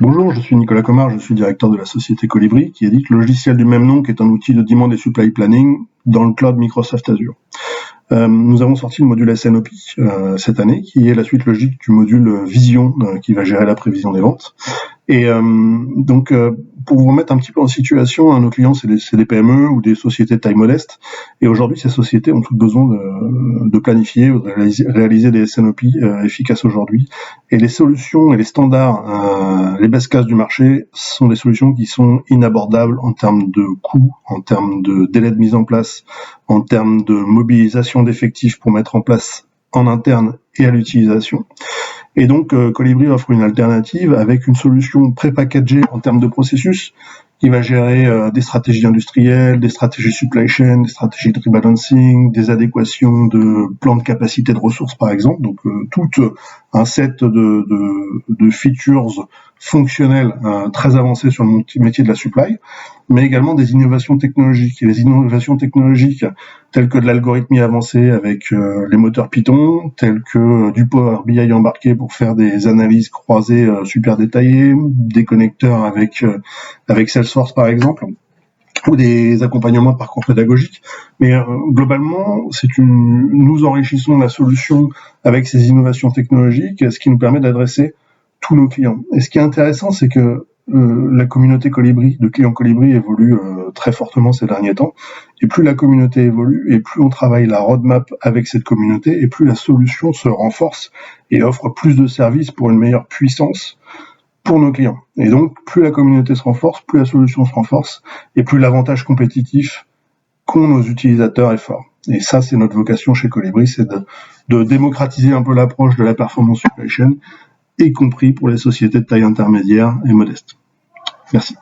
Bonjour, je suis Nicolas Comard, je suis directeur de la société Colibri qui édite le logiciel du même nom qui est un outil de demand et supply planning dans le cloud Microsoft Azure. Nous avons sorti le module SNOP cette année qui est la suite logique du module Vision qui va gérer la prévision des ventes. Et pour vous remettre un petit peu en situation, nos clients c'est des PME ou des sociétés de taille modeste. Et aujourd'hui, ces sociétés ont toutes besoin de planifier, de réaliser des SNOP efficaces aujourd'hui. Et les solutions et les standards, les best cases du marché sont des solutions qui sont inabordables en termes de coûts, en termes de délai de mise en place, en termes de mobilisation d'effectifs pour mettre en place en interne et à l'utilisation. Et donc, Colibri offre une alternative avec une solution pré-packagée en termes de processus qui va gérer des stratégies industrielles, des stratégies supply chain, des stratégies de rebalancing, des adéquations de plans de capacité de ressources, par exemple. Donc, tout un set de features fonctionnelles très avancées sur le métier de la supply, mais également des innovations technologiques. Et les innovations technologiques telles que de l'algorithmie avancée avec les moteurs Python, telles que du Power BI embarqué pour faire des analyses croisées super détaillées, des connecteurs avec Salesforce par exemple, ou des accompagnements de parcours pédagogiques. Mais globalement, nous enrichissons la solution avec ces innovations technologiques, ce qui nous permet d'adresser tous nos clients. Et ce qui est intéressant, c'est que la communauté Colibri, de clients Colibri évolue très fortement ces derniers temps. Et plus la communauté évolue, et plus on travaille la roadmap avec cette communauté, et plus la solution se renforce et offre plus de services pour une meilleure puissance pour nos clients. Et donc, plus la communauté se renforce, plus la solution se renforce, et plus l'avantage compétitif qu'ont nos utilisateurs est fort. Et ça, c'est notre vocation chez Colibri, c'est de démocratiser un peu l'approche de la performance supply chain, y compris pour les sociétés de taille intermédiaire et modeste. Merci.